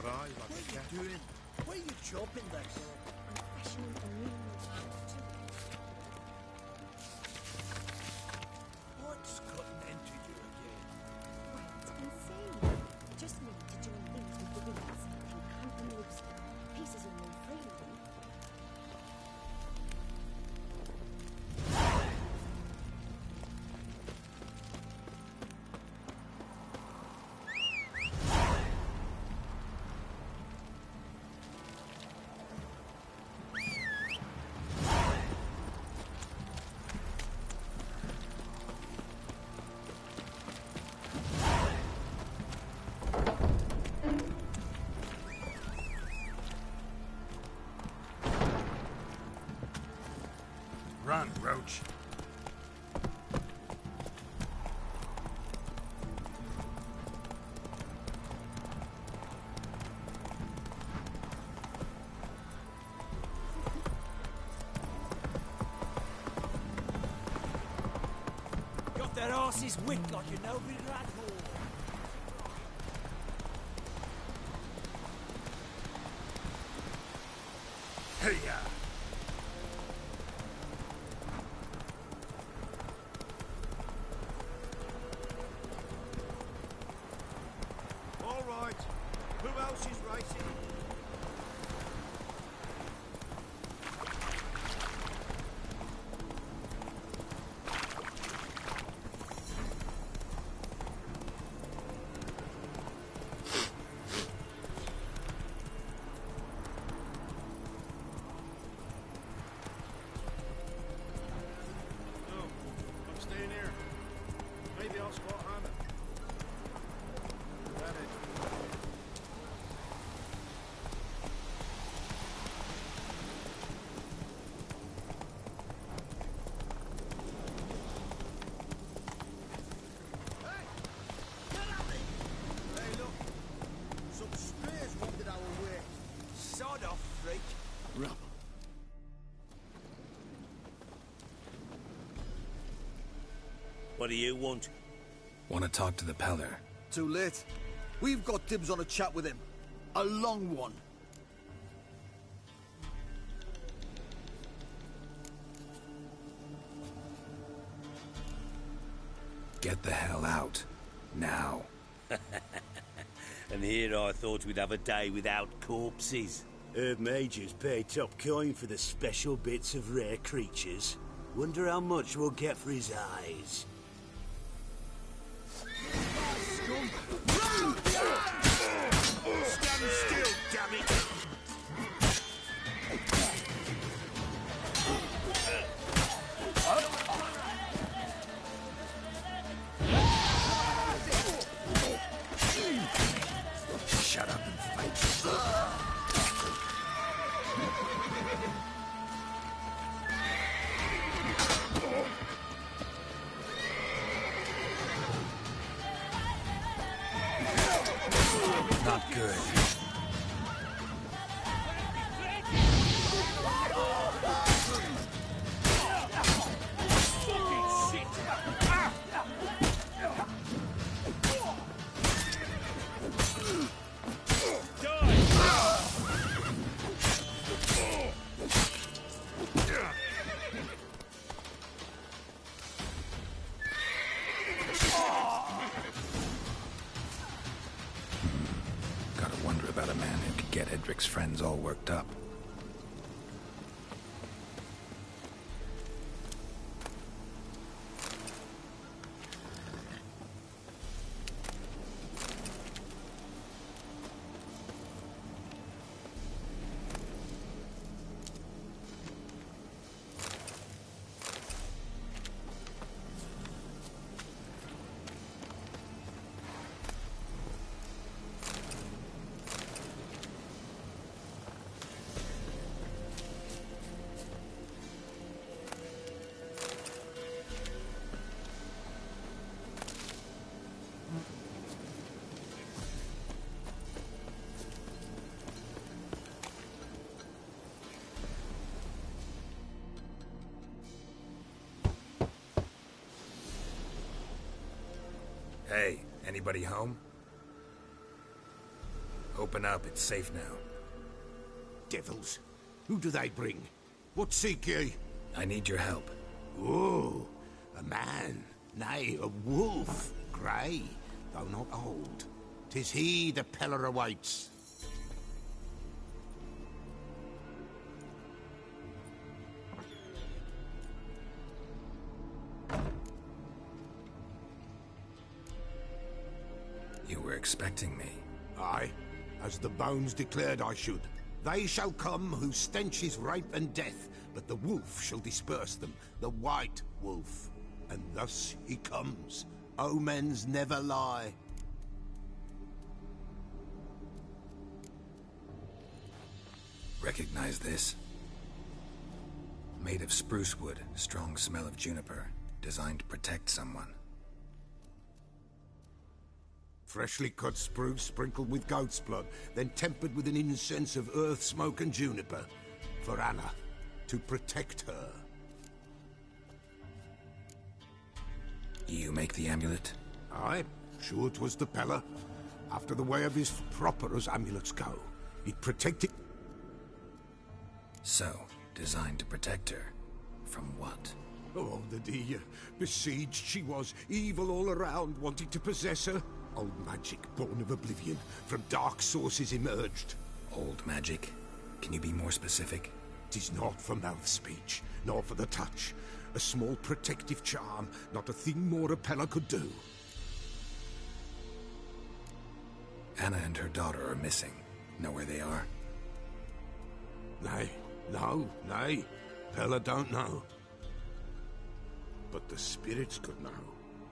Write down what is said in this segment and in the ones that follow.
got eyes like a cat. Doing? Where are you chopping this? Fashioning a new What's cutting into you again? Wait and see. Just need to join things with the wings and hand them loose. Pieces will move freely. Run, Roach. Got their asses wicked like you know, big rat hole. Hey-ya! All right. Who else is racing? No, I'm staying here. Maybe I'll spot Hannah. That it. Hey, look. Some strays wandered our way. Sod off, freak. Rubble. What do you want? Want to talk to the Peller? Too late. We've got dibs on a chat with him. A long one. Get the hell out. Now. And here I thought we'd have a day without corpses. Herb Majors pay top coin for the special bits of rare creatures. Wonder how much we'll get for his eyes. Stand still, damn it! Shut up and fight. Not good. Gotta wonder about a man who could get Edric's friends all worked up. Hey, anybody home? Open up, it's safe now. Devils. Who do they bring? What seek ye? I need your help. Oh, a man. Nay, a wolf. Grey, though not old. 'Tis he the Peller awaits. You were expecting me. Aye, as the bones declared I should. They shall come whose stench is rape and death, but the wolf shall disperse them, the white wolf. And thus he comes. Omens never lie. Recognize this? Made of spruce wood, strong smell of juniper, designed to protect someone. Freshly cut spruce sprinkled with goat's blood, then tempered with an incense of earth, smoke and juniper. For Anna, to protect her. You make the amulet? Aye, sure 'twas the Peller. After the way of his proper as amulets go. It protected... So, designed to protect her. From what? Oh, the dear. Besieged she was, evil all around, wanting to possess her. Old magic, born of oblivion, from dark sources emerged. Old magic? Can you be more specific? 'Tis not for mouth speech, nor for the touch. A small protective charm, not a thing more a Peller could do. Anna and her daughter are missing. Know where they are? Nay, nay. Peller don't know. But the spirits could know.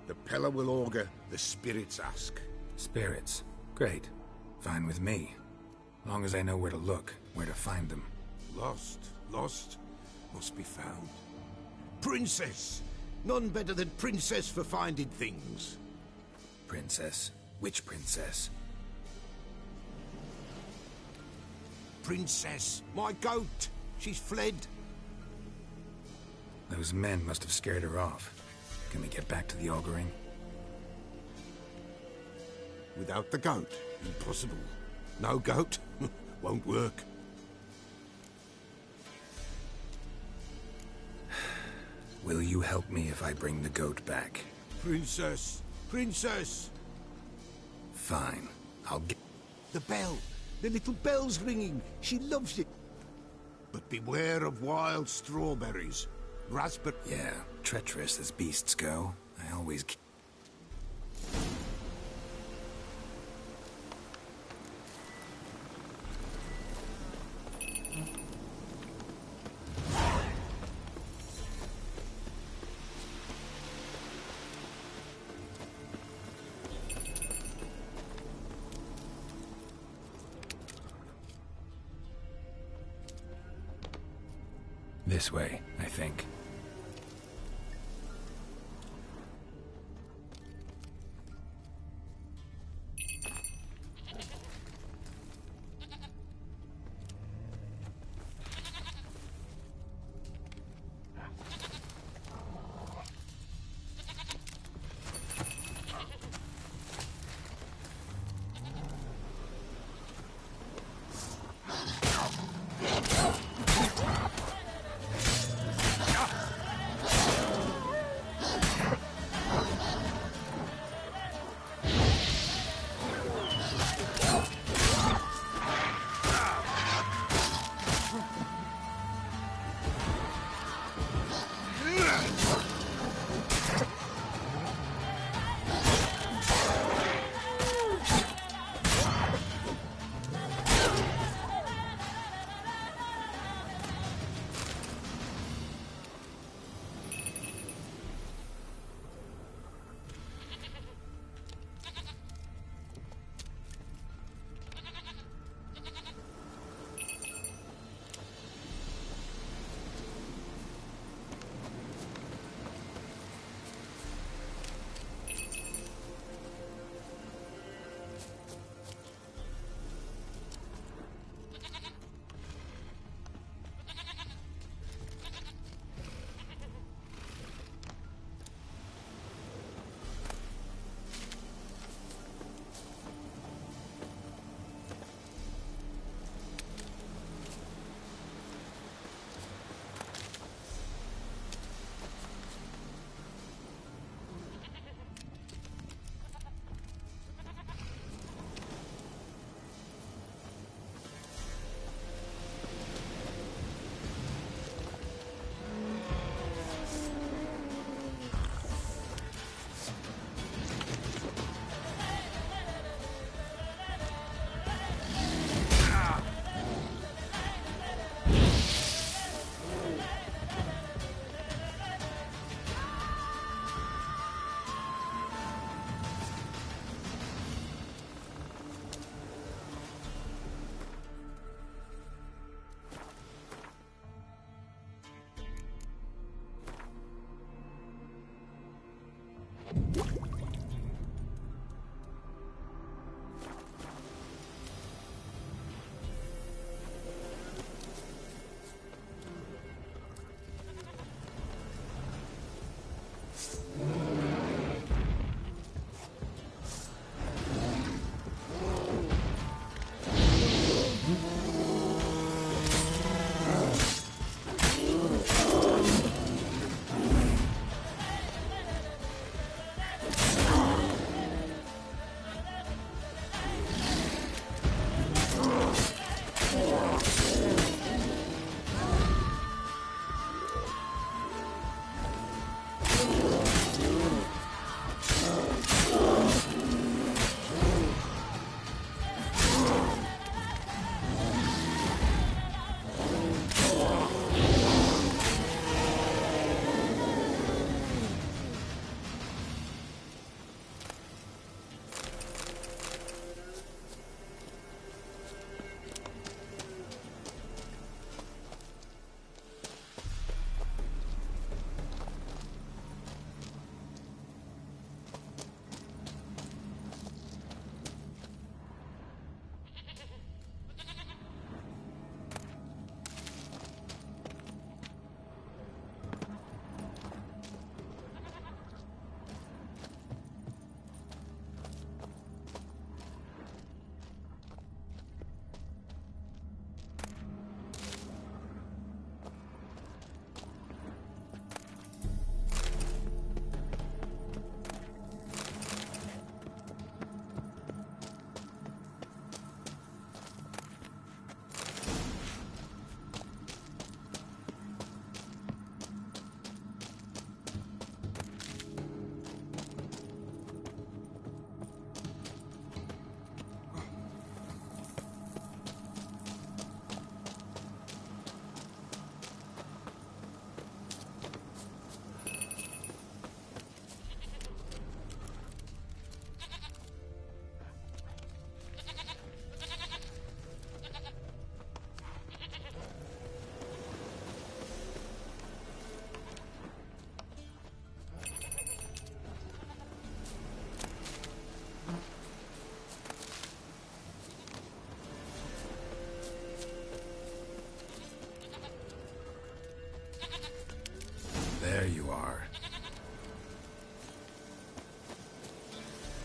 The Peller will augur, the spirits ask. Spirits. Great. Fine with me. Long as I know where to look, where to find them. Lost, must be found. Princess! None better than Princess for finding things. Princess? Which princess? Princess, my goat! She's fled. Those men must have scared her off. Can we get back to the auguring? Without the goat, impossible. No goat, won't work. Will you help me if I bring the goat back? Princess! Princess! Fine. I'll get... The bell! The little bell's ringing! She loves it! But beware of wild strawberries. Raspberry... Yeah, treacherous as beasts go. I always... This way, I think.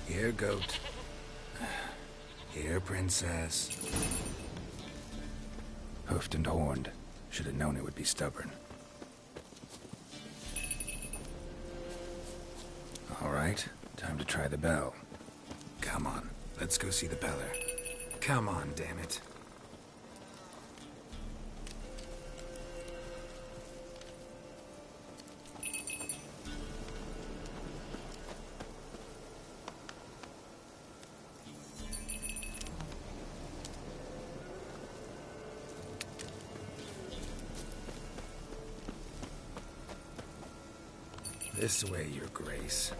Here, goat. Here, princess. Hoofed and horned. Should have known it would be stubborn. All right, time to try the bell. Come on, let's go see the beller. Come on, damn it. This way, Your Grace.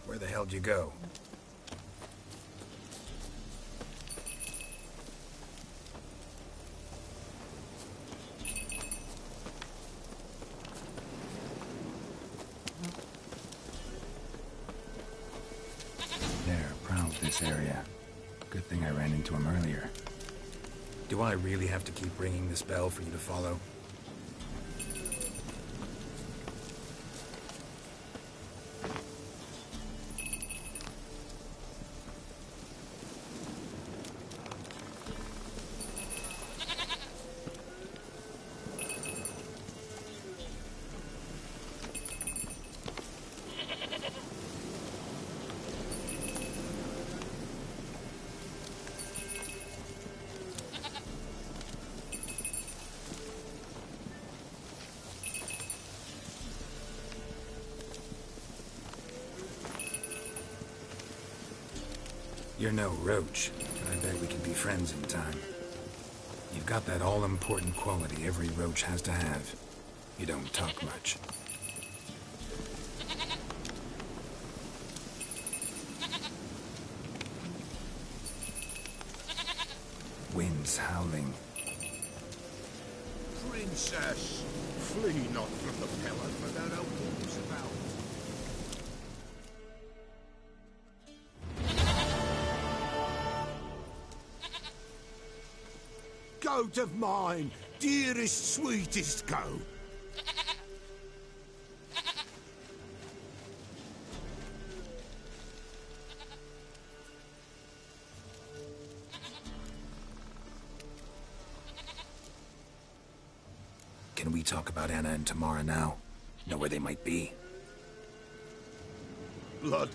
Where the hell'd you go? Area. Good thing I ran into him earlier. Do I really have to keep ringing this bell for you to follow? You're no roach, but I bet we can be friends in time. You've got that all-important quality every roach has to have. You don't talk much. Wind's howling. Princess, flee not from the pillar, for there are wolves about. Goat of mine, dearest, sweetest goat. Can we talk about Anna and Tamara now? Know where they might be? Blood.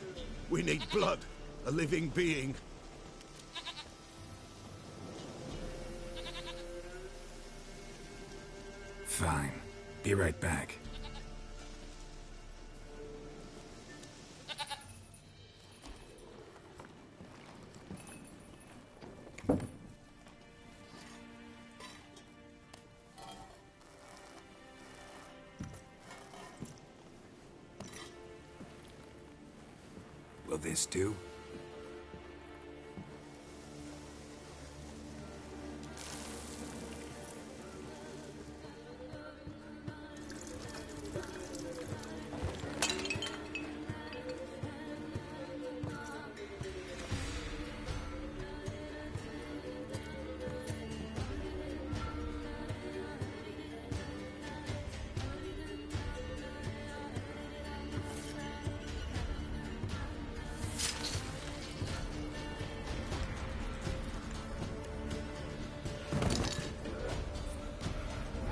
We need blood. A living being. Fine. Be right back. Will this do?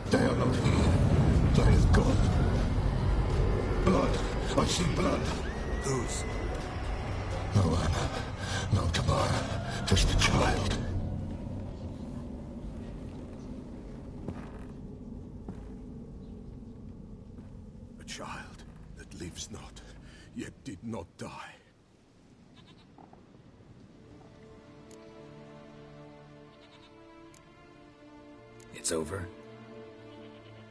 They are not here. There is God. Blood. I see blood. Whose? No Anna. No Tamara. Just a child. A child that lives not, yet did not die. It's over?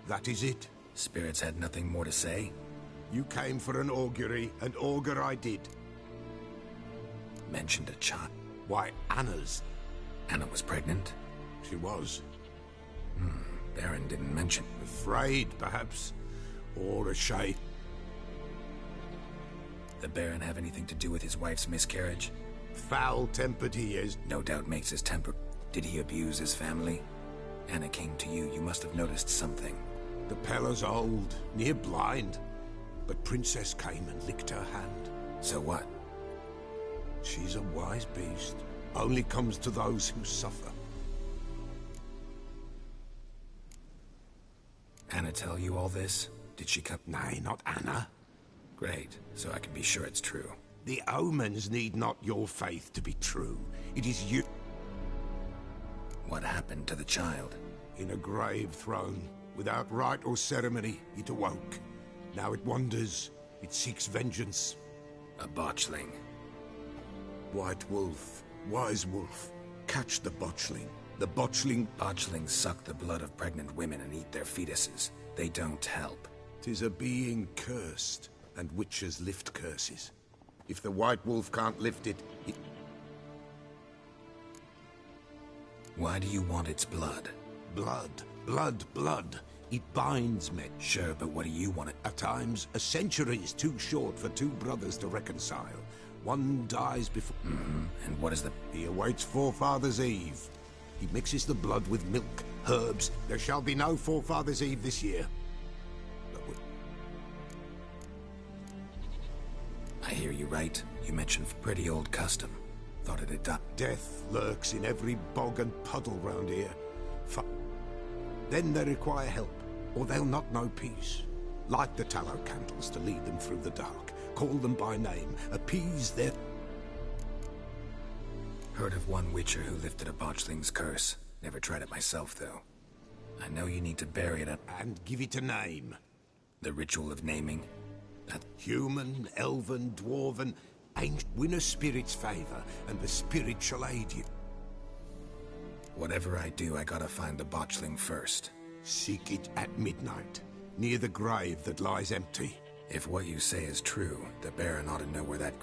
That is it. Spirits had nothing more to say? You came for an augury, and augur I did. Mentioned a child. Why, Anna's. Anna was pregnant? She was. Baron didn't mention. Afraid, perhaps. Or ashamed. the Baron have anything to do with his wife's miscarriage? Foul-tempered he is. No doubt makes his temper. Did he abuse his family? Anna came to you. You must have noticed something. The Pella's old, near blind. But Princess came and licked her hand. So what? She's a wise beast. Only comes to those who suffer. Anna tell you all this? Did she come? Nay, not Anna. Great, so I can be sure it's true. The omens need not your faith to be true. It is you. What happened to the child? In a grave thrown, without rite or ceremony, it awoke. Now it wanders, it seeks vengeance. A botchling. White wolf, wise wolf, catch the botchling. The botchling... Botchlings suck the blood of pregnant women and eat their fetuses. They don't help. 'Tis a being cursed, and witches lift curses. If the white wolf can't lift it, it... Why do you want its blood? Blood, blood, blood. It binds men. Sure, but what do you want it? At times, a century is too short for two brothers to reconcile. One dies before... And what is the... He awaits Forefathers' Eve. He mixes the blood with milk, herbs. There shall be no Forefathers' Eve this year. I hear you right. You mentioned pretty old custom. Thought it had died. Death lurks in every bog and puddle round here. Then they require help, or they'll not know peace. Light the tallow candles to lead them through the dark. Call them by name. Appease their... Heard of one witcher who lifted a botchling's curse. Never tried it myself, though. I know you need to bury it up. And give it a name. The ritual of naming? That... Human, elven, dwarven, ancient. Win a spirit's favor, and the spirit shall aid you. Whatever I do, I gotta find the botchling first. Seek it at midnight, near the grave that lies empty. If what you say is true, the Baron ought to know where that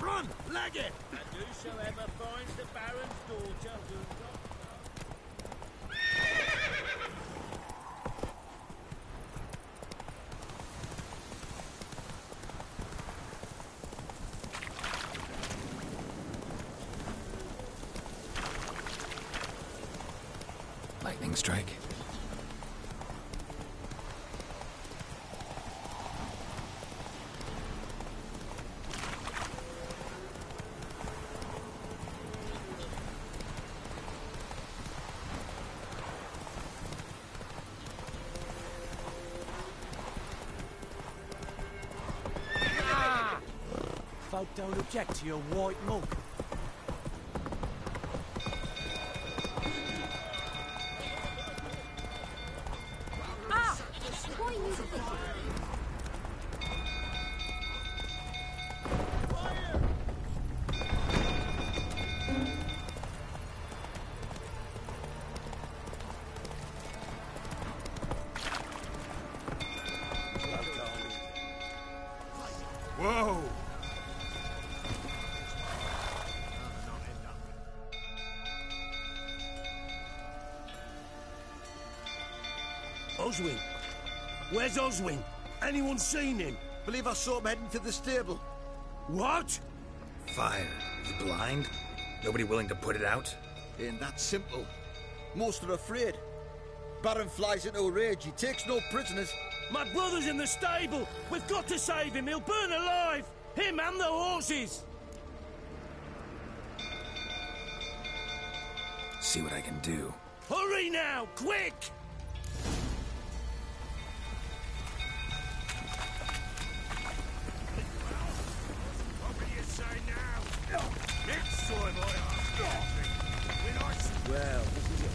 Run, leg it! And whosoever finds the Baron's daughter will not... lightning strike. Folk don't object to your white monk. Ah! Why you think? Whoa! Oswin? Where's Oswin? Anyone seen him? Believe I saw him heading to the stable. What? Fire. You blind? Nobody willing to put it out? Ain't that simple. Most are afraid. Baron flies into a rage. He takes no prisoners. My brother's in the stable. We've got to save him. He'll burn alive. Him and the horses. See what I can do. Hurry now, quick! What do you say now? Next time I ask anything, when I see... Well, this is it.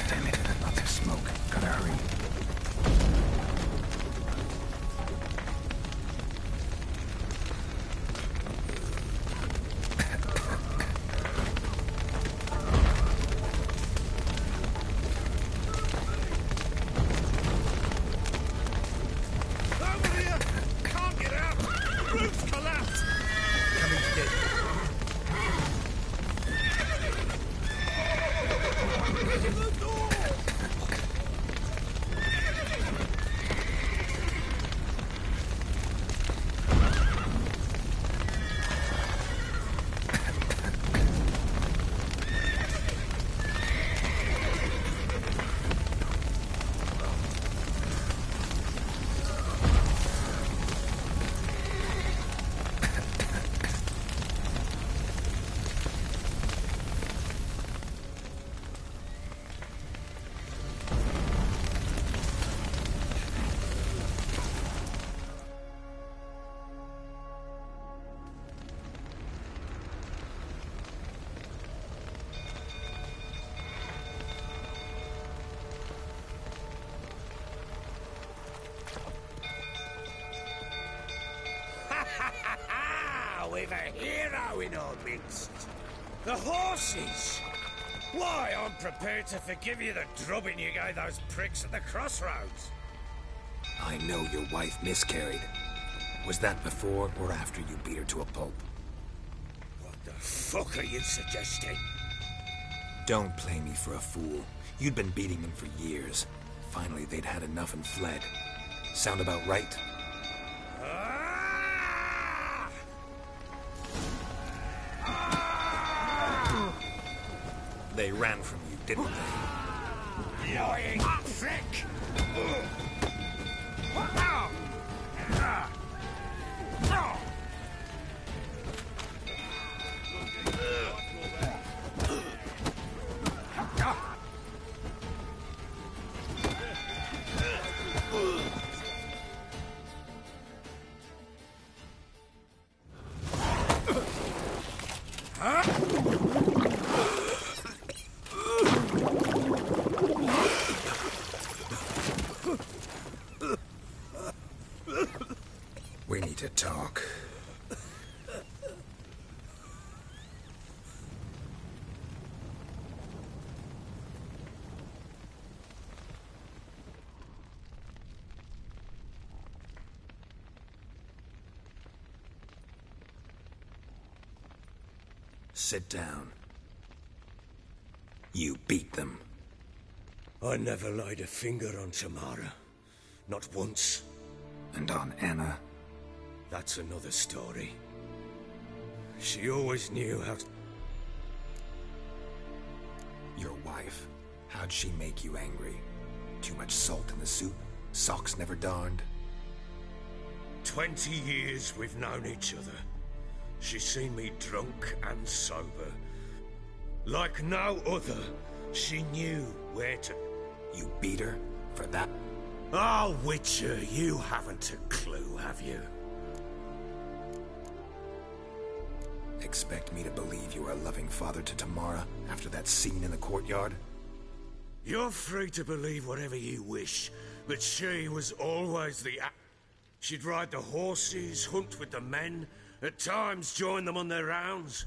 Damn it, not this smoke. Gotta hurry. Over here! Can't get out! Roof's collapsed! Coming to get We've a hero in our midst. The horses! Why, I'm prepared to forgive you the drubbing you gave those pricks at the crossroads. I know your wife miscarried. Was that before or after you beat her to a pulp? What the fuck are you suggesting? Don't play me for a fool. You'd been beating them for years. Finally, they'd had enough and fled. Sound about right? They ran from you, didn't they? Lying prick! We need to talk. Sit down. You beat them. I never laid a finger on Tamara. Not once. And on Anna? That's another story. She always knew how... Your wife. How'd she make you angry? Too much salt in the soup? Socks never darned? 20 years we've known each other. She's seen me drunk and sober. Like no other, she knew where to... You beat her? For that? Oh, Witcher, you haven't a clue, have you? Expect me to believe you were a loving father to Tamara after that scene in the courtyard? You're free to believe whatever you wish, but she was always the... She'd ride the horses, hunt with the men, at times join them on their rounds.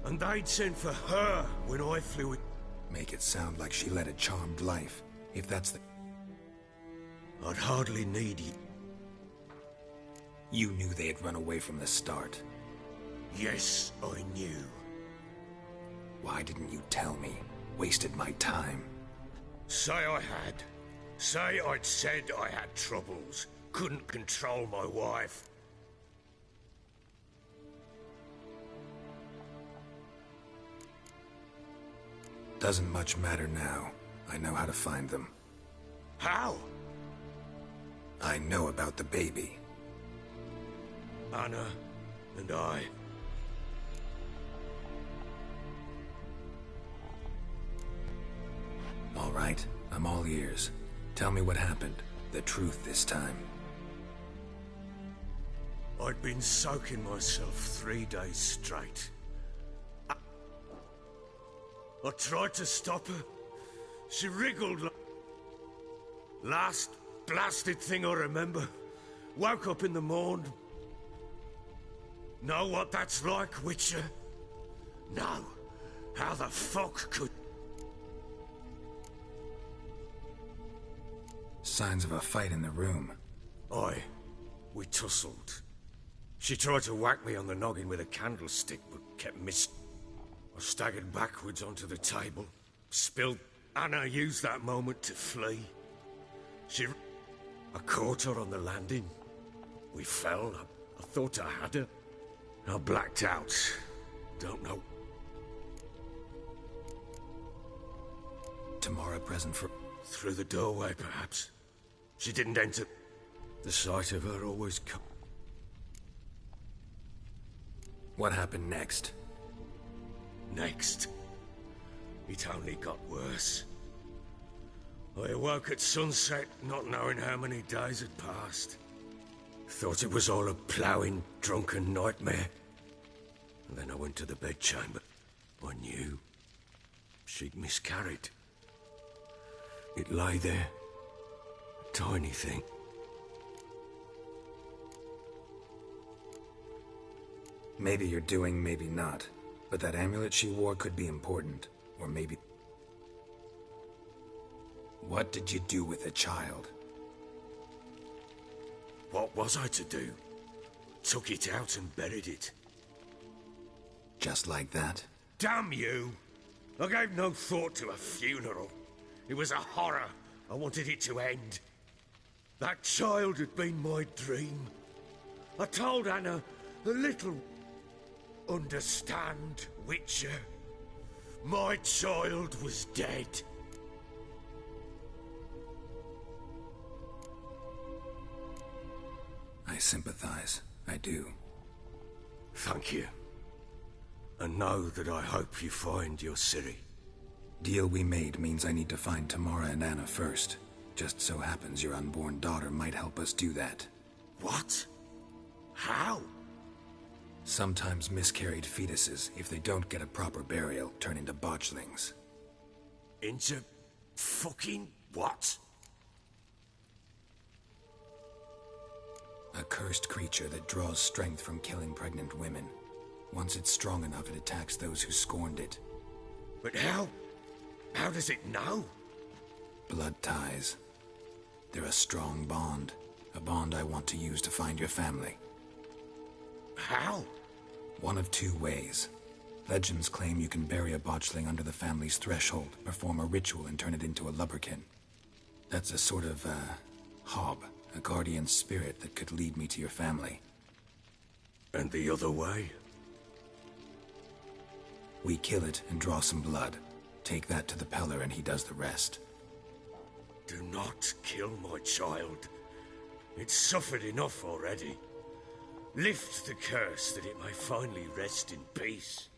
And they'd send for her when I flew it. Make it sound like she led a charmed life, if that's the... I'd hardly need it. You knew they had run away from the start. Yes, I knew. Why didn't you tell me? Wasted my time. Say I had. Say I'd said I had troubles. Couldn't control my wife. Doesn't much matter now. I know how to find them. How? I know about the baby. Anna and I. All right, I'm all ears. Tell me what happened. The truth this time. I'd been soaking myself 3 days straight. I tried to stop her. She wriggled like... Last blasted thing I remember. Woke up in the morn. Know what that's like, Witcher? No. How the fuck could... Signs of a fight in the room. Aye. We tussled. She tried to whack me on the noggin with a candlestick, but kept missing. I staggered backwards onto the table. Spilled. Anna used that moment to flee. I caught her on the landing. We fell. I thought I had her. I blacked out. Don't know. Tomorrow present for... Through the doorway, perhaps. She didn't enter. The sight of her always come. What happened next? Next. It only got worse. I awoke at sunset, not knowing how many days had passed. Thought it was all a ploughing, drunken nightmare. And then I went to the bedchamber. I knew. She'd miscarried. It lay there. A tiny thing. Maybe you're doing, maybe not. But that amulet she wore could be important. Or maybe... What did you do with the child? What was I to do? Took it out and buried it. Just like that? Damn you! I gave no thought to a funeral. It was a horror. I wanted it to end. That child had been my dream. I told Anna a little... Understand, Witcher? My child was dead. I sympathize. I do. Thank you. And know that I hope you find your Ciri. Deal we made means I need to find Tamara and Anna first. Just so happens your unborn daughter might help us do that. What? How? Sometimes miscarried fetuses, if they don't get a proper burial, turn into botchlings. Into... fucking what? A cursed creature that draws strength from killing pregnant women. Once it's strong enough, it attacks those who scorned it. But how? How does it know? Blood ties. They're a strong bond. A bond I want to use to find your family. How? One of two ways. Legends claim you can bury a botchling under the family's threshold, perform a ritual, and turn it into a lubberkin. That's a sort of, hob, a guardian spirit that could lead me to your family. And the other way? We kill it and draw some blood. Take that to the Peller and he does the rest. Do not kill my child. It's suffered enough already. Lift the curse that it may finally rest in peace.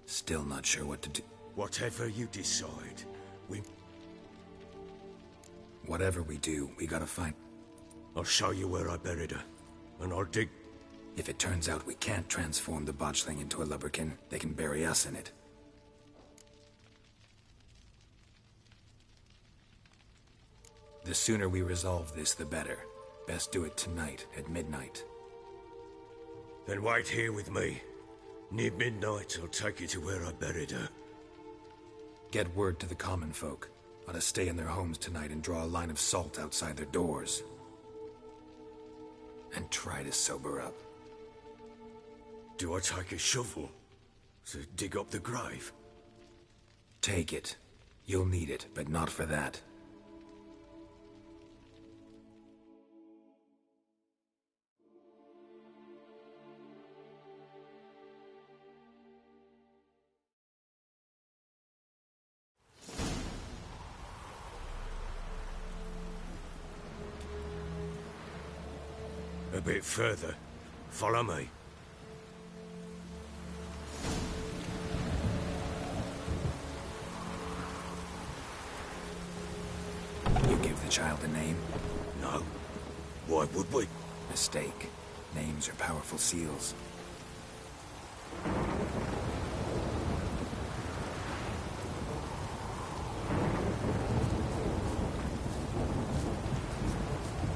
Still not sure what to do. Whatever you decide, Whatever we do, we gotta find... I'll show you where I buried her, and I'll dig... If it turns out we can't transform the botchling into a lubberkin, they can bury us in it. The sooner we resolve this, the better. Best do it tonight, at midnight. Then wait here with me. Near midnight, I'll take you to where I buried her. Get word to the common folk. ought to stay in their homes tonight and draw a line of salt outside their doors. And try to sober up. Do I take a shovel to dig up the grave? Take it. You'll need it, but not for that. A bit further. Follow me. You give the child a name? No. Why would we? Mistake. Names are powerful seals.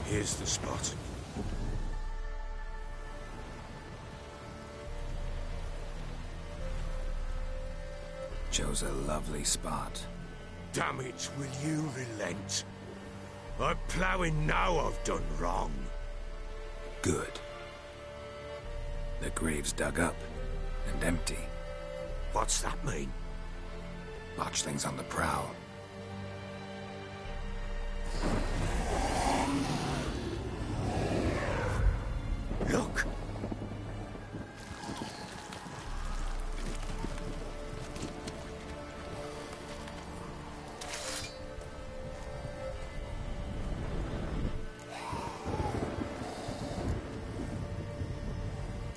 Here's the spot. Chose a lovely spot. Damn it, will you relent? I'm ploughing now I've done wrong. Good. The grave's dug up and empty. What's that mean? Botchling's on the prowl. Look!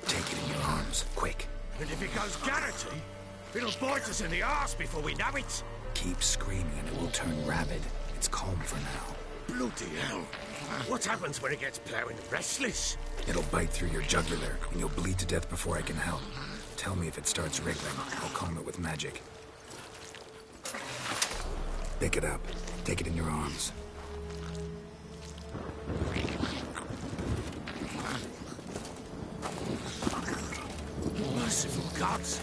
Take it in your arms, quick. And if it goes Garrity, it'll bite us in the arse before we know it. Keep screaming and it will turn rabid. It's calm for now. Bloody hell. What happens when it gets ploughing restless? It'll bite through your jugular, and you'll bleed to death before I can help. Tell me if it starts wriggling. I'll calm it with magic. Pick it up. Take it in your arms. Merciful gods!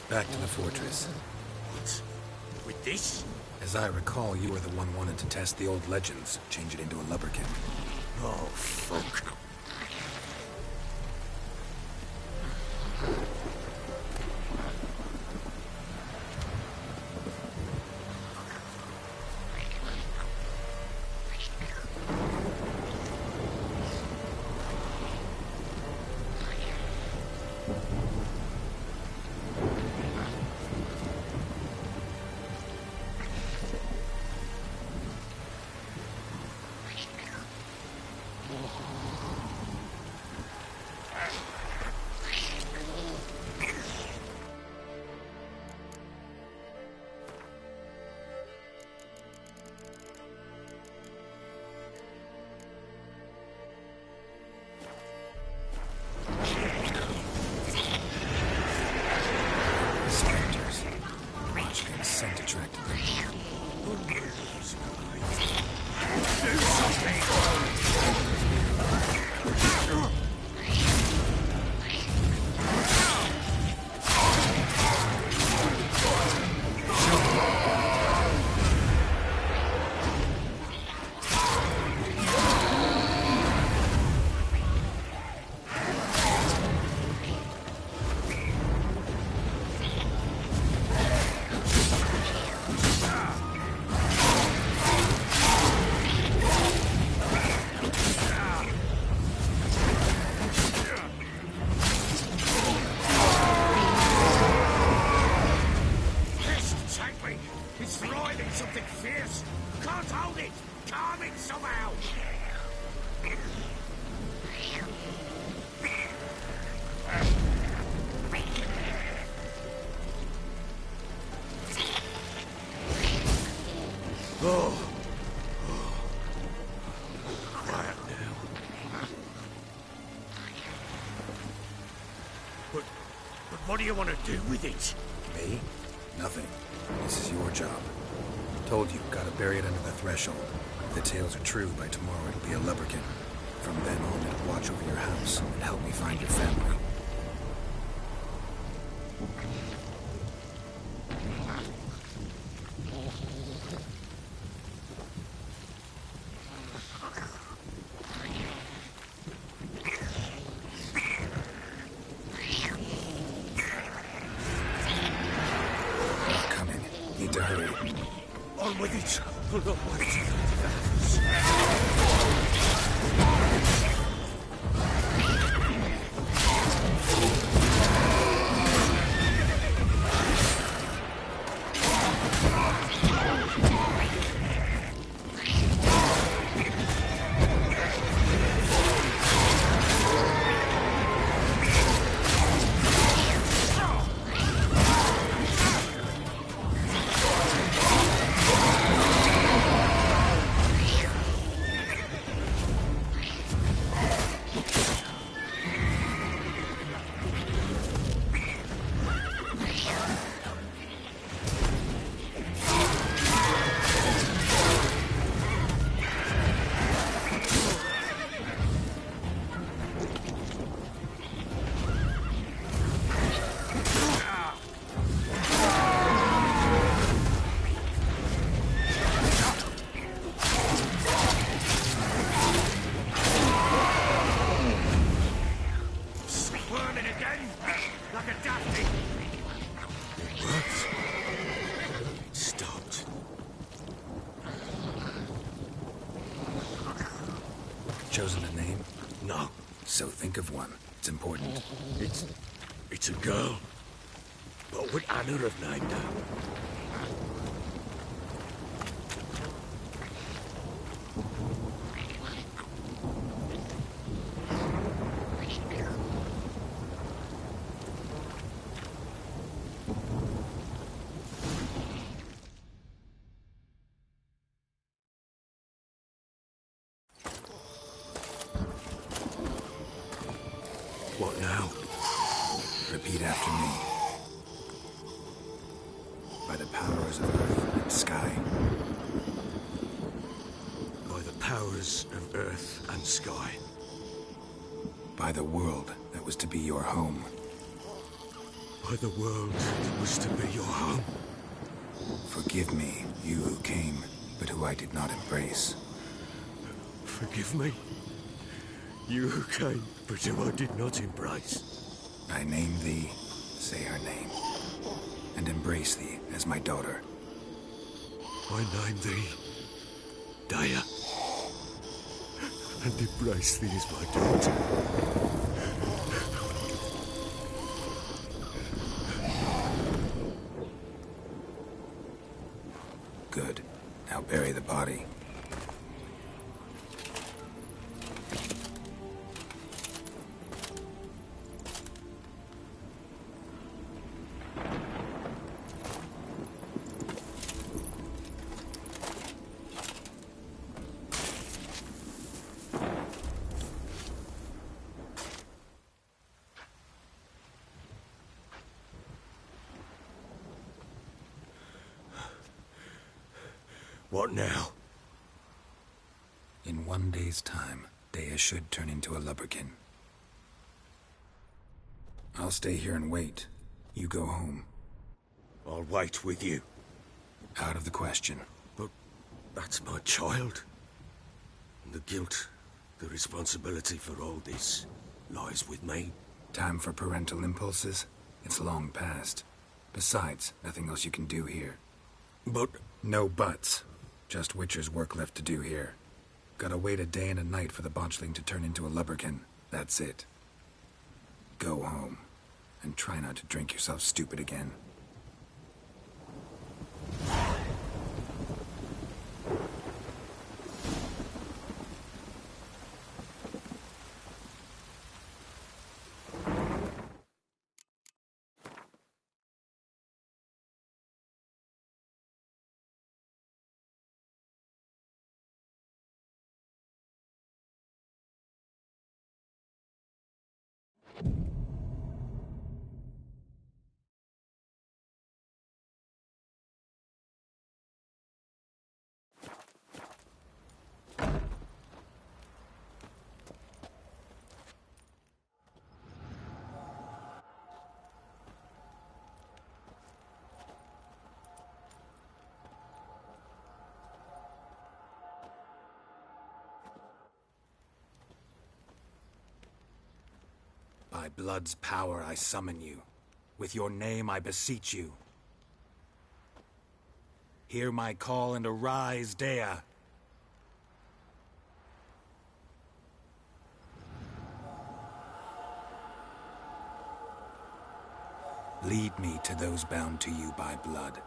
Back to the fortress. What? With this? As I recall, you were the one wanted to test the old legends, change it into a lubberkin. Oh, fuck. What do you want to do with it? Me? Nothing. This is your job. Told you, gotta bury it under the threshold. If the tales are true, by tomorrow it'll be a lubberkin. From then on, it'll watch over your house and help me find your family. Coming. Need to hurry. On with it! Hold on, wait. Chosen a name? No. So think of one. It's important. It's a girl. What would Anna have named her? What now? Repeat after me. By the powers of earth and sky. By the powers of earth and sky. By the world that was to be your home. By the world that was to be your home. Forgive me, you who came, but who I did not embrace. Forgive me. You who came, but who I did not embrace. I name thee, say her name, and embrace thee as my daughter. I name thee, Dea, and embrace thee as my daughter. Good. Now bury the body. What now? In 1 day's time, Dea should turn into a lubberkin. I'll stay here and wait. You go home. I'll wait with you. Out of the question. But that's my child. And the guilt, the responsibility for all this lies with me. Time for parental impulses? It's long past. Besides, nothing else you can do here. But... No buts. Just Witcher's work left to do here. Gotta wait a day and a night for the botchling to turn into a lubberkin. That's it. Go home. And try not to drink yourself stupid again. By blood's power I summon you. With your name I beseech you. Hear my call and arise, Dea. Lead me to those bound to you by blood.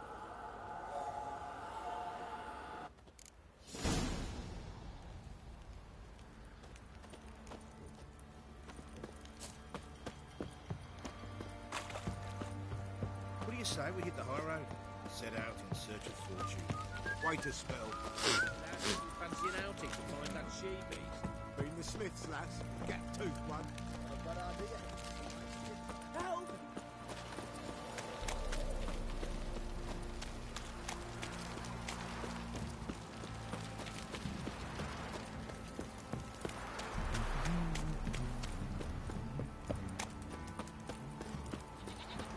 What do you say we hit the high road? Set out in search of fortune. Wait a spell. Fancy an outing to find that she-beast? Been the Smiths, lass. Get tooth one. Not a bad idea. Help!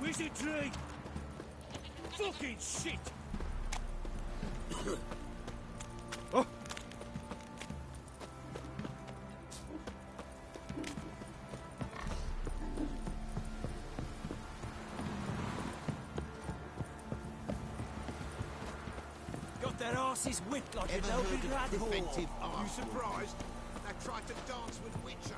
Wizardry! Fucking shit! Got their asses whipped like Ever a heard no-good of lad defective whore. arm? You surprised? They tried to dance with Witcher.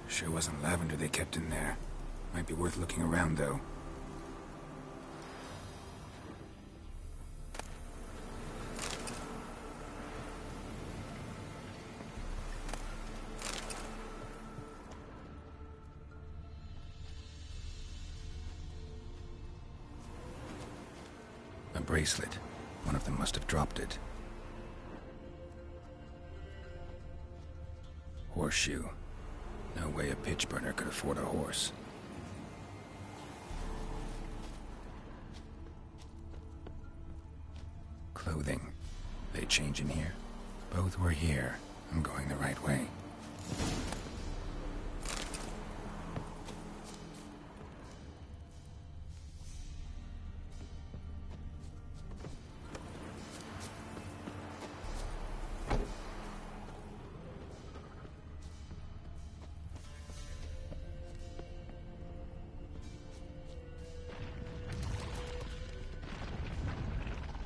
Sure wasn't lavender they kept in there. Might be worth looking around, though. A bracelet. One of them must have dropped it. Horseshoe. No way a pitch burner could afford a horse. Clothing. They change in here? Both were here. I'm going the right way.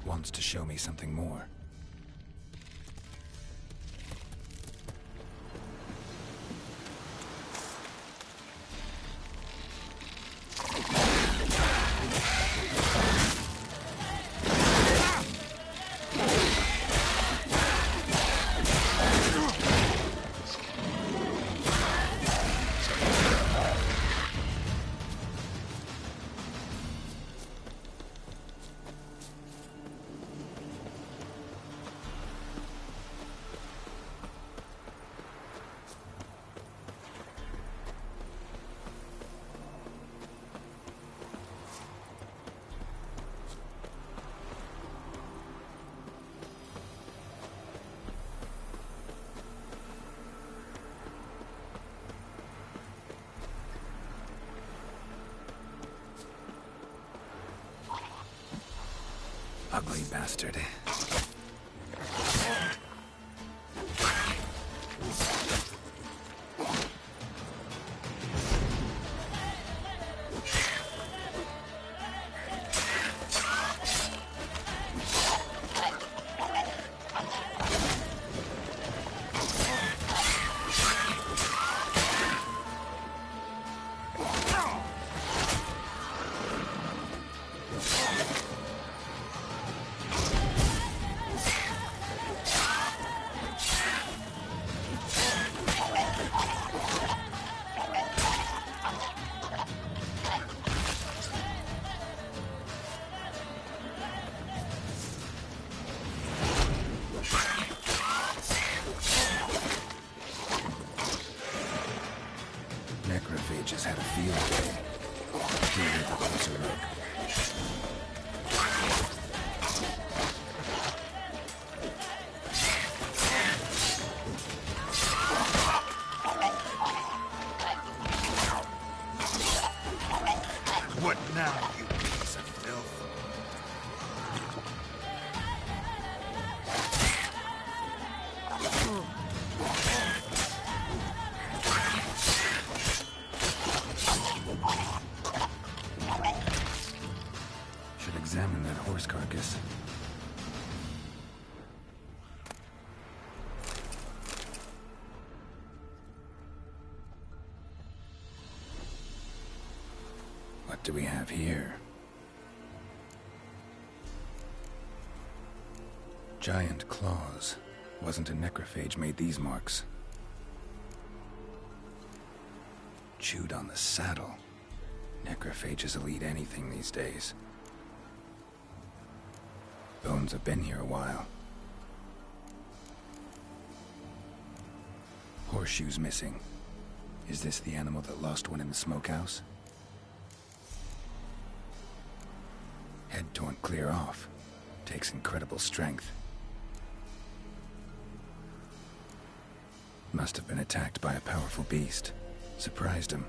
Wants to show me something more. Ugly bastard. do we have here? Giant claws. Wasn't a necrophage made these marks. Chewed on the saddle. Necrophages will eat anything these days. Bones have been here a while. Horseshoes missing. Is this the animal that lost one in the smokehouse? Head torn clear off. Takes incredible strength. Must have been attacked by a powerful beast. Surprised him.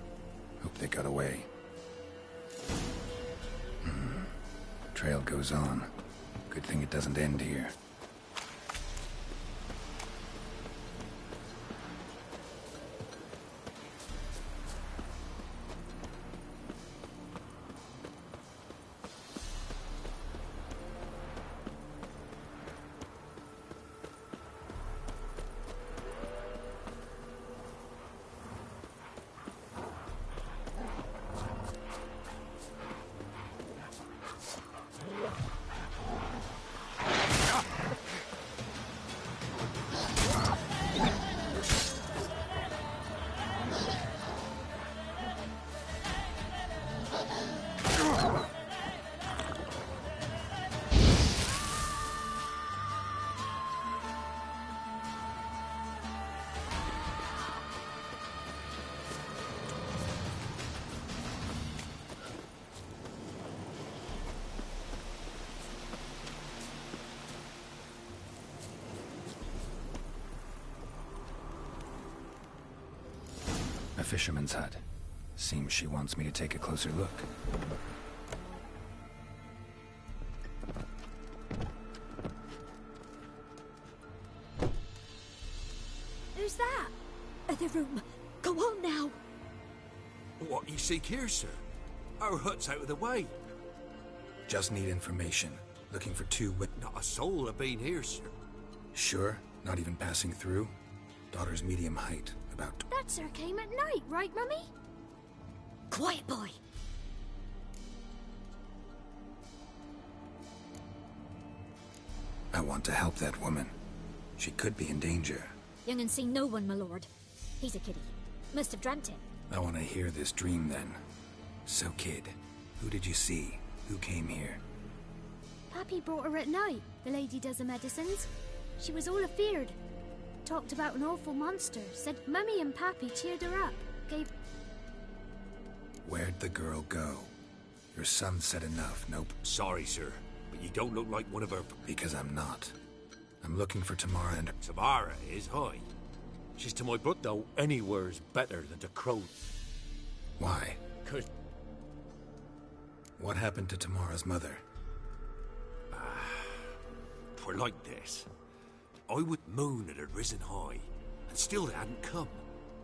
Hope they got away. Trail goes on. Good thing it doesn't end here. A fisherman's hut. Seems she wants me to take a closer look. Who's that? Other room. Go on now. What you seek here, sir? Our hut's out of the way. Just need information. Looking for two Not a soul have been here, sir. Sure? Not even passing through? Daughter's medium height. About... That sir came at night, right, Mummy? Quiet, boy. I want to help that woman. She could be in danger. Young and seen no one, my lord. He's a kiddie. Must have dreamt it. I want to hear this dream then. So, kid, who did you see? Who came here? Pappy brought her at night. The lady does the medicines. She was all afeared. Talked about an awful monster. Said Mummy and Pappy cheered her up. Gave... Where'd the girl go? Your son said enough. Nope. Sorry, sir, but you don't look like one of our... Because I'm not. I'm looking for Tamara and... Tamara is high. She's to my brother, though anywhere's better than to Crow. Why? 'Cause... What happened to Tamara's mother? Twere like this. I would moon it had risen high, and still they hadn't come.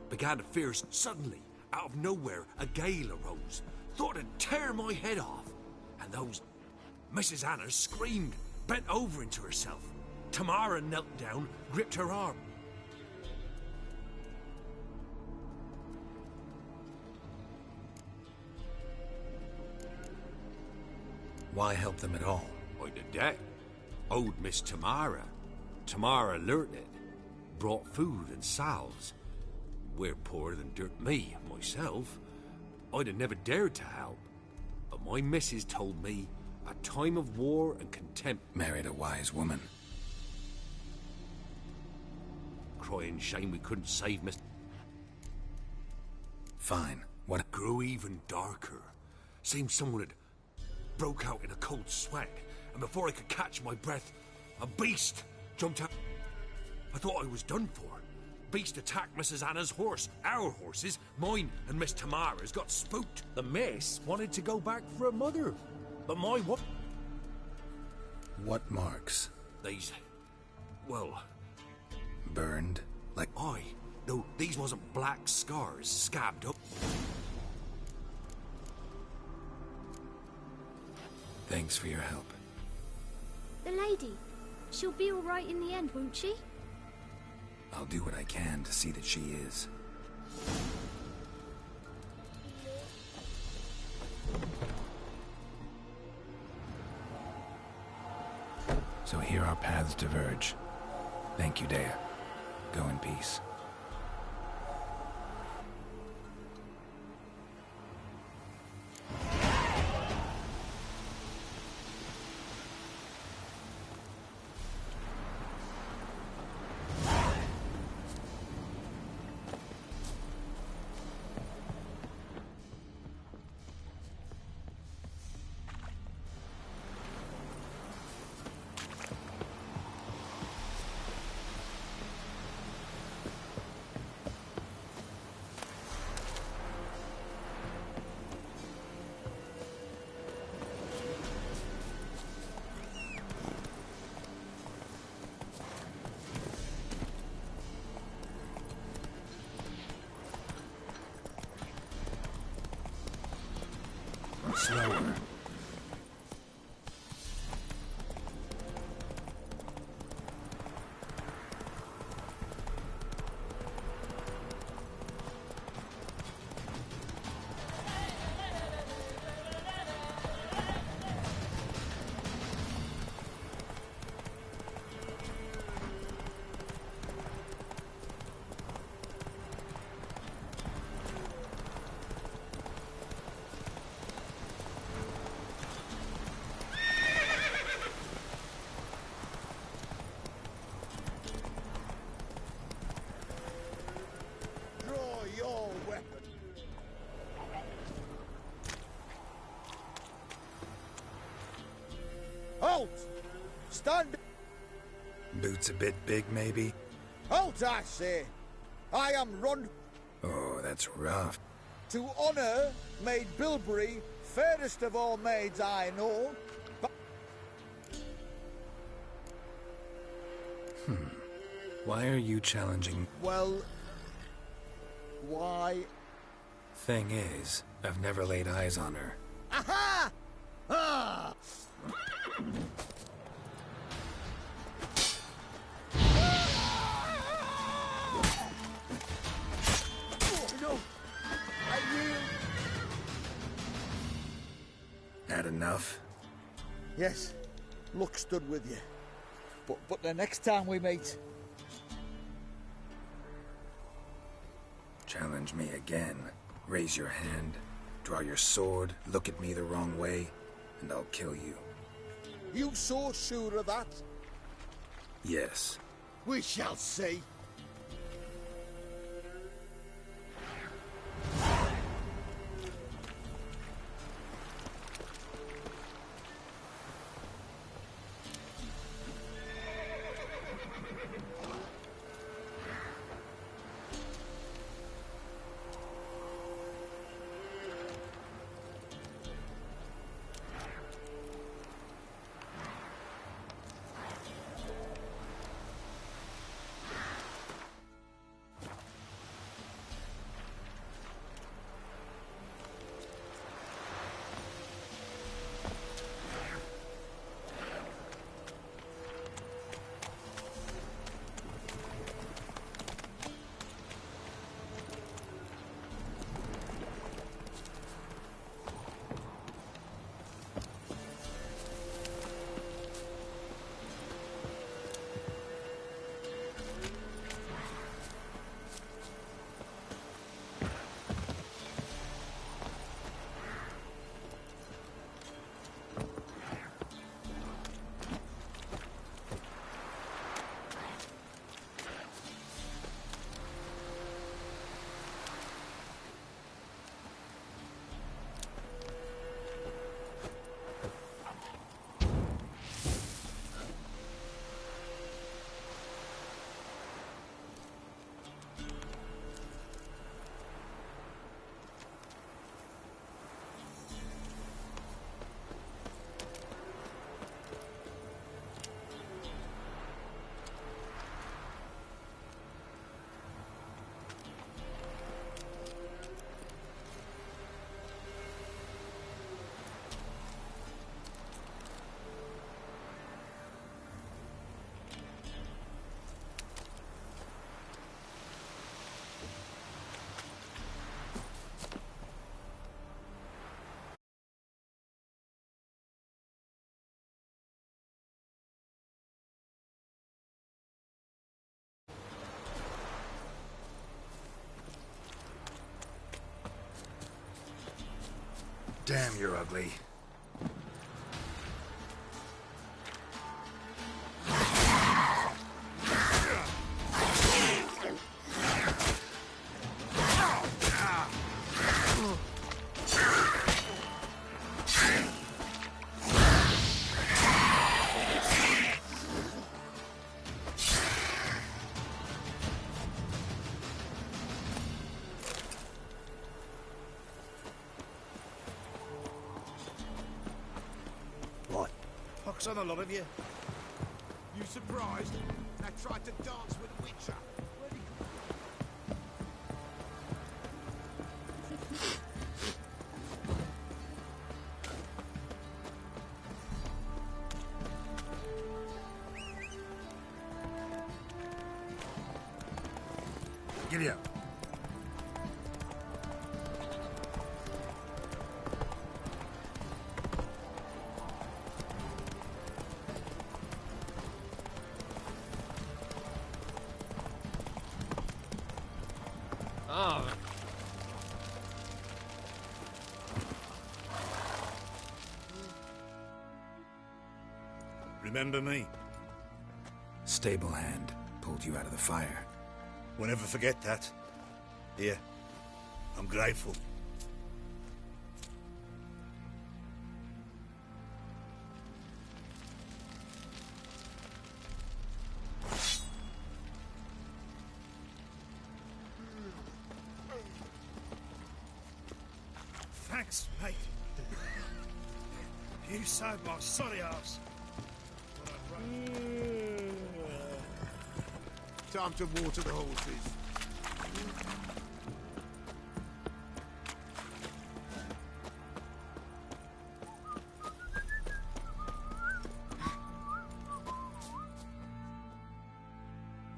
Began to fear suddenly, out of nowhere, a gale arose. Thought it'd tear my head off. And those... Mrs. Anna screamed, bent over into herself. Tamara knelt down, gripped her arm. Why help them at all? I did that. Owed Miss Tamara. Tamara learnt it. Brought food and salves. We're poorer than dirt me, myself. I'd have never dared to help. But my missus told me, a time of war and contempt. Married a wise woman. Crying shame we couldn't save Miss... Fine. What... It grew even darker. Seemed someone had broke out in a cold sweat. And before I could catch my breath, a beast jumped out. I thought I was done for. Beast attacked Mrs. Anna's horse. Our horses, mine and Miss Tamara's, got spooked. The miss wanted to go back for her mother. But my what? What marks? These... well... Burned? Like... Aye. No, these wasn't black scars, scabbed up. Thanks for your help. The lady. She'll be all right in the end, won't she? I'll do what I can to see that she is. So here our paths diverge. Thank you, Dea. Go in peace. Slower. Halt! Stand! Boots a bit big, maybe? Halt, I say! I am Ron... Oh, that's rough. To honour Maid Bilberry, fairest of all maids I know, but... Why are you challenging... Well... Why... Thing is, I've never laid eyes on her. Aha! Ah! No! I will... Had enough? Yes, luck stood with you. But the next time we meet... Challenge me again. Raise your hand, draw your sword, look at me the wrong way, and I'll kill you. You so sure of that? Yes. We shall see. Damn, you're ugly. Pox on the lot of you. You surprised? They tried to dance with a witcher. Giddy up. Remember me? Stable hand pulled you out of the fire. We'll never forget that. Here, I'm grateful. Thanks, mate. You saved my sorry ass. Time to water the horses.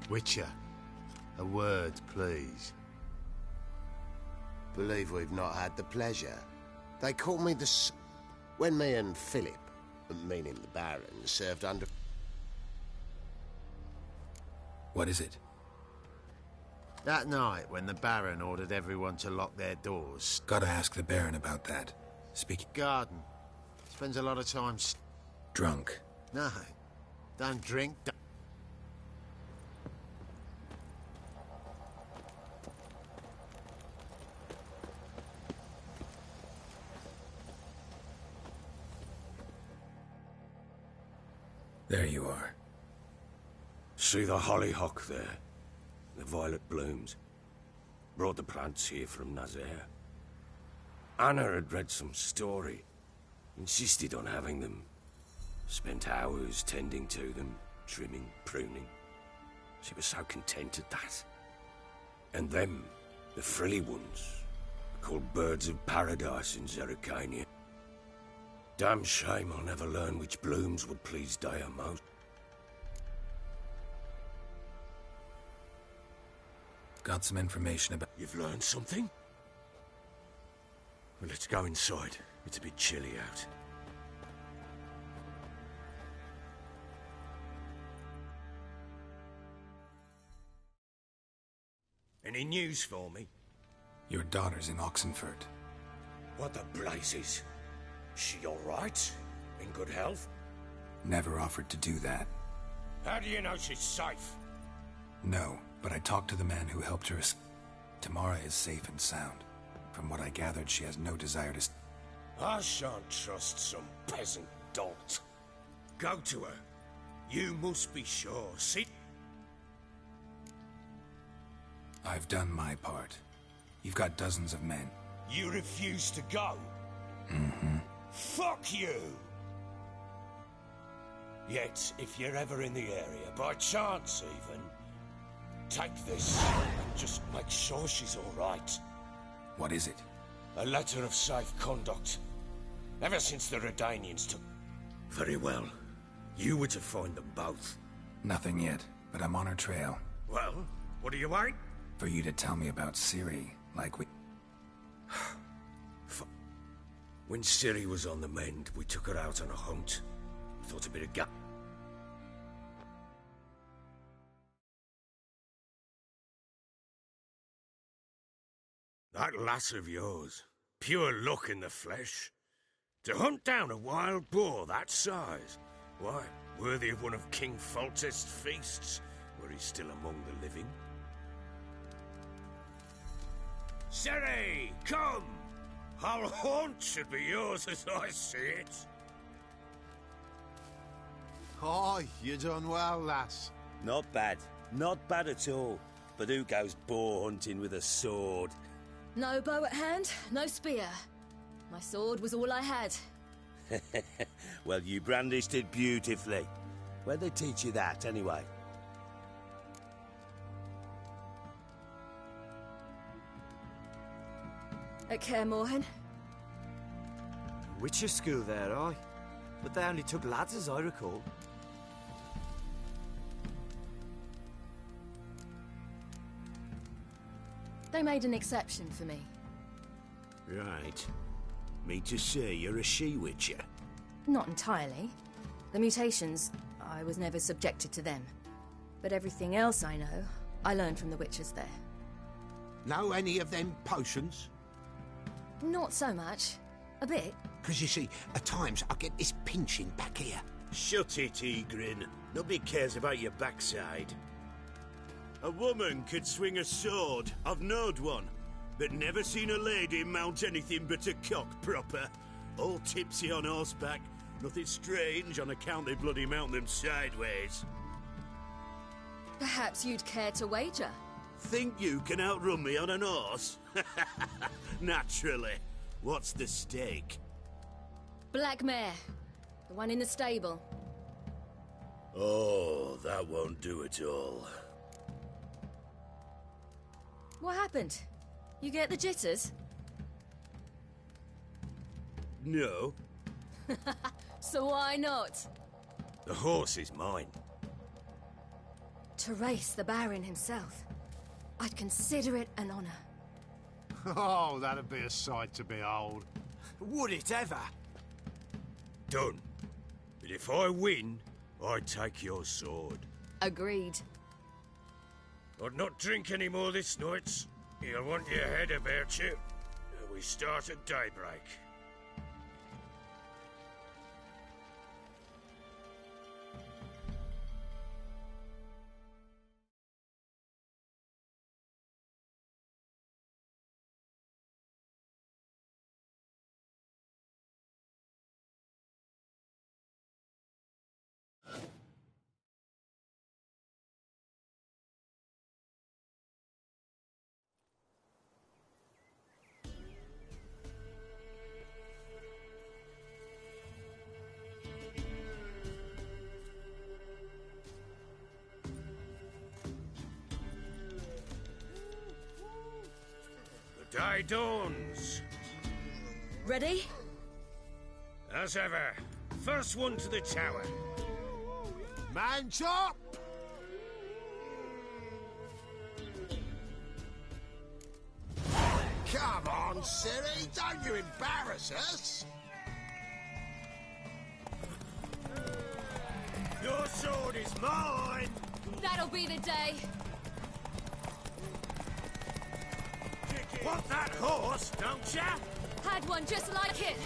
Witcher, a word, please. Believe we've not had the pleasure. They call me when me and Philip, meaning the Baron, served under... What is it? That night when the Baron ordered everyone to lock their doors. Gotta ask the Baron about that. Speak. Garden. Spends a lot of time... Drunk. No. Don't drink. There you are. See the hollyhock there? The violet blooms. Brought the plants here from Nazaire. Anna had read some story. Insisted on having them. Spent hours tending to them, trimming, pruning. She was so content at that. And them, the frilly ones, called birds of paradise in Zerrikania. Damn shame I'll never learn which blooms would please Daya most. Got some information about... You've learned something? Well, let's go inside. It's a bit chilly out. Any news for me? Your daughter's in Oxenfurt. What the blazes? She all right? In good health? Never offered to do that. How do you know she's safe? No, but I talked to the man who helped her. Tamara is safe and sound. From what I gathered, she has no desire to... I shan't trust some peasant dolt. Go to her. You must be sure. See? I've done my part. You've got dozens of men. You refuse to go? Mm-hmm. Fuck you! Yet, if you're ever in the area, by chance even, take this and just make sure she's all right. What is it? A letter of safe conduct. Ever since the Redanians took... Very well. You were to find them both. Nothing yet, but I'm on her trail. Well, what do you want? For you to tell me about Ciri, like we... When Ciri was on the mend, we took her out on a hunt. Thought a bit of gap. That lass of yours, pure luck in the flesh. To hunt down a wild boar that size? Why, worthy of one of King Foltest's feasts, were he still among the living. Sere, come! Our haunt should be yours as I see it. Aye, you done well, lass. Not bad. Not bad at all. But who goes boar hunting with a sword? No bow at hand, no spear. My sword was all I had. Well, you brandished it beautifully. Where'd they teach you that, anyway? At Kaer Morhen. Witcher school there, aye. But they only took lads, as I recall. They made an exception for me. Right. Mean to say you're a she-witcher? Not entirely. The mutations, I was never subjected to them. But everything else I know, I learned from the witches there. Know any of them potions? Not so much. A bit. Because you see, at times I get this pinching back here. Shut it, Egrin. Nobody cares about your backside. A woman could swing a sword. I've knowed one. But never seen a lady mount anything but a cock proper. All tipsy on horseback. Nothing strange on account they bloody mount them sideways. Perhaps you'd care to wager? Think you can outrun me on an horse? Naturally. What's the stake? Black mare. The one in the stable. Oh, that won't do at all. What happened? You get the jitters? No. So why not? The horse is mine. To race the Baron himself. I'd consider it an honor. Oh, that'd be a sight to behold. Would it ever? Done. But if I win, I take your sword. Agreed. I'd not drink any more this night. You'll want your head about you. We start at daybreak. The day dawns. Ready? As ever, first one to the tower. Man chop! Come on, Siri, don't you embarrass us! Your sword is mine! That'll be the day. Want that horse, don't ya? Had one just like it.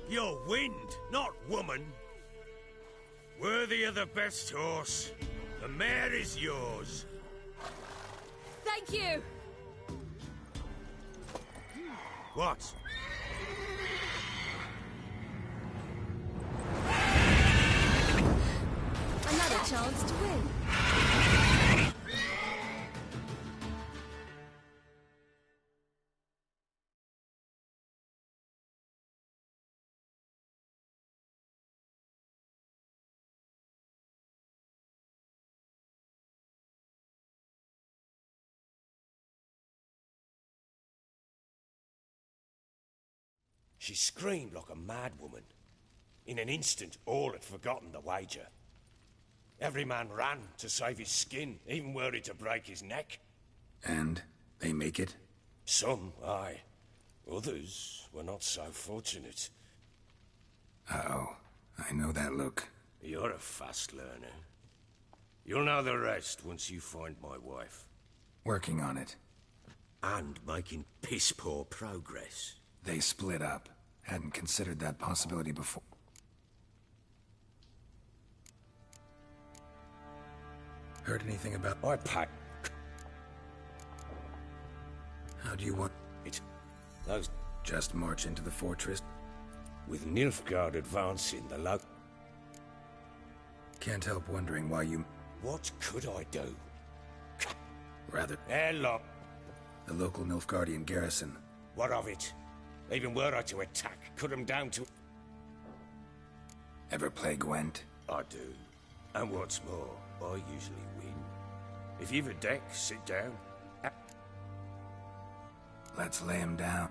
You're wind, not woman. Worthy of the best horse. The mare is yours. Thank you. What? Another chance to win. She screamed like a mad woman. In an instant, all had forgotten the wager. Every man ran to save his skin, even were it to break his neck. And they make it? Some, aye. Others were not so fortunate. Uh-oh. I know that look. You're a fast learner. You'll know the rest once you find my wife. Working on it. And making piss-poor progress. They split up. Hadn't considered that possibility before. Heard anything about... I pack... How do you want... it? Those... Just march into the fortress? With Nilfgaard advancing, the low... Can't help wondering why you... What could I do? Rather... Airlock. The local Nilfgaardian garrison. What of it? Even were I to attack, cut them down to... Ever play Gwent? I do. And what's more, I usually win. If you've a deck, sit down. Let's lay him down.